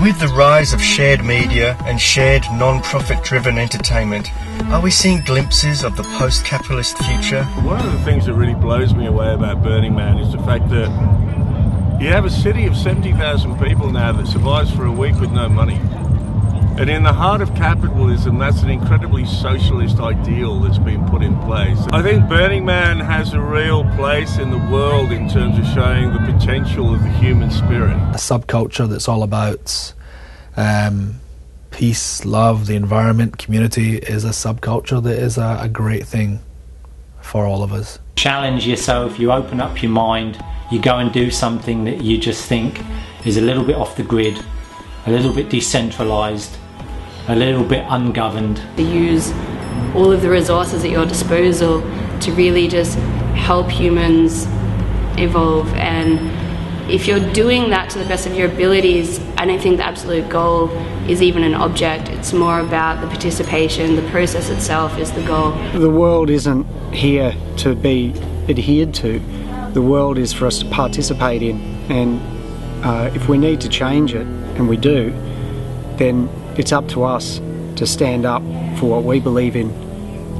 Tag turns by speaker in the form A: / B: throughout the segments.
A: With the rise of shared media and shared non-profit driven entertainment, are we seeing glimpses of the post-capitalist future?
B: One of the things that really blows me away about Burning Man is the fact that you have a city of 70,000 people now that survives for a week with no money. And in the heart of capitalism, that's an incredibly socialist ideal that's been put in place. I think Burning Man has a real place in the world in terms of showing the potential of the human spirit.
C: A subculture that's all about peace, love, the environment, community is a subculture that is a great thing for all of us.
D: Challenge yourself, you open up your mind, you go and do something that you just think is a little bit off the grid, a little bit decentralised, a little bit ungoverned.
E: You use all of the resources at your disposal to really just help humans evolve, and if you're doing that to the best of your abilities, I don't think the absolute goal is even an object. It's more about the participation, the process itself is the goal.
F: The world isn't here to be adhered to. The world is for us to participate in, and if we need to change it, and we do, then it's up to us to stand up for what we believe in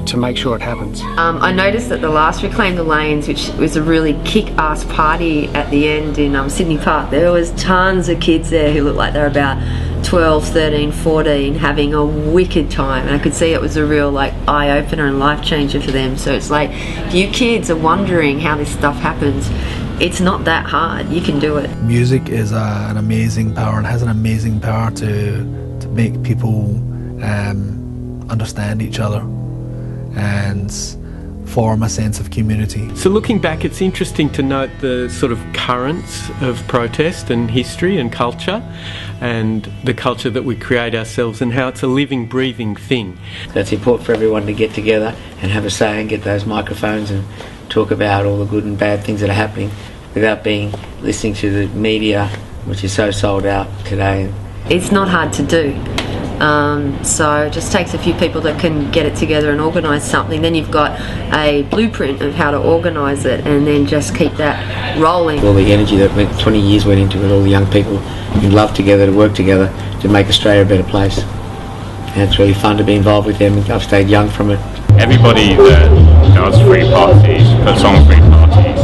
F: to make sure it happens.
G: I noticed that the last Reclaim the Lanes, which was a really kick-ass party at the end in Sydney Park, there was tons of kids there who looked like they were about 12, 13, 14, having a wicked time, and I could see it was a real eye-opener and life-changer for them. So it's like, if you kids are wondering how this stuff happens, it's not that hard, you can do it.
C: Music is an amazing power and has an amazing power to make people understand each other and form a sense of community.
H: So looking back, it's interesting to note the sort of currents of protest and history and culture, and the culture that we create ourselves, and how it's a living, breathing thing.
I: So it's important for everyone to get together and have a say and get those microphones and talk about all the good and bad things that are happening without listening to the media, which is so sold out today.
G: It's not hard to do. So it just takes a few people that can get it together and organise something. Then you've got a blueprint of how to organise it, and then just keep that rolling.
I: All the energy that 20 years went into it, all the young people who love together to work together to make Australia a better place. And it's really fun to be involved with them. I've stayed young from it.
J: Everybody that does free parties, puts on free parties,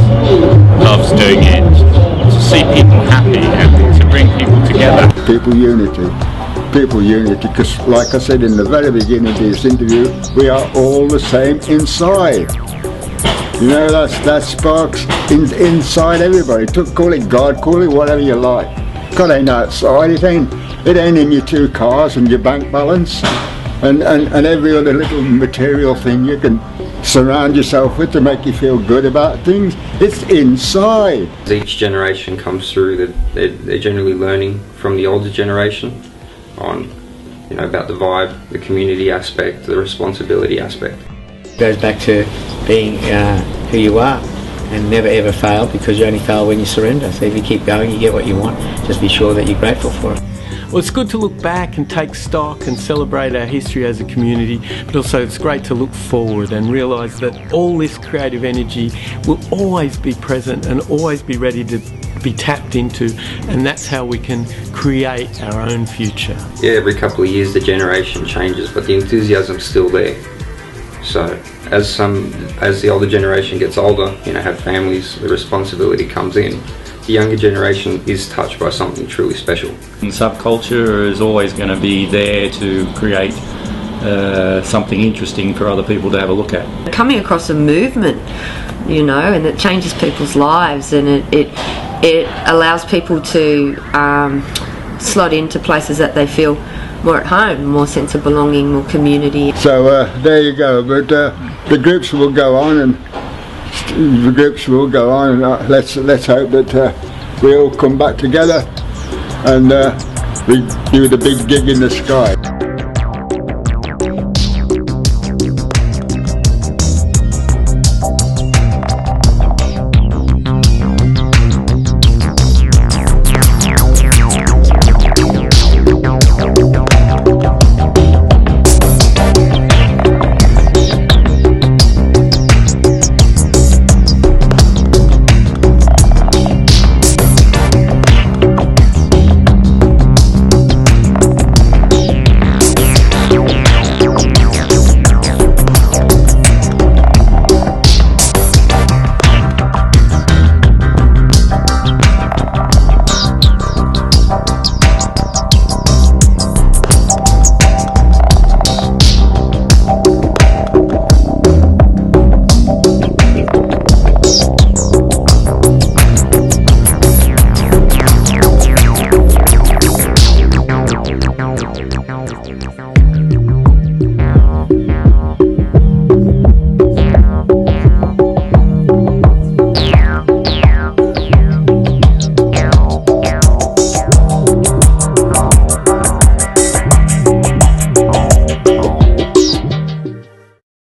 J: loves doing it to see people happy and to bring people together.
K: People unity, because like I said in the very beginning of this interview, we are all the same inside. You know, that sparks inside everybody. Call it God, call it whatever you like. God ain't outside, it ain't in your two cars and your bank balance and every other little material thing you can surround yourself with to make you feel good about things. It's inside.
L: As each generation comes through, they're generally learning from the older generation on, about the vibe, the community aspect, the responsibility aspect.
I: It goes back to being who you are and never ever fail, because you only fail when you surrender. So if you keep going, you get what you want. Just be sure that you're grateful for it.
H: Well, it's good to look back and take stock and celebrate our history as a community, but also it's great to look forward and realise that all this creative energy will always be present and always be ready to be tapped into, and that's how we can create our own future.
L: Yeah, every couple of years the generation changes, but the enthusiasm's still there. So as the older generation gets older, have families, the responsibility comes in. The younger generation is touched by something truly special.
J: And subculture is always going to be there to create something interesting for other people to have a look at.
G: Coming across a movement, and it changes people's lives, and it allows people to slot into places that they feel more at home, more sense of belonging, more community.
K: So there you go, but the groups will go on, and let's hope that we all come back together and we do the big gig in the sky.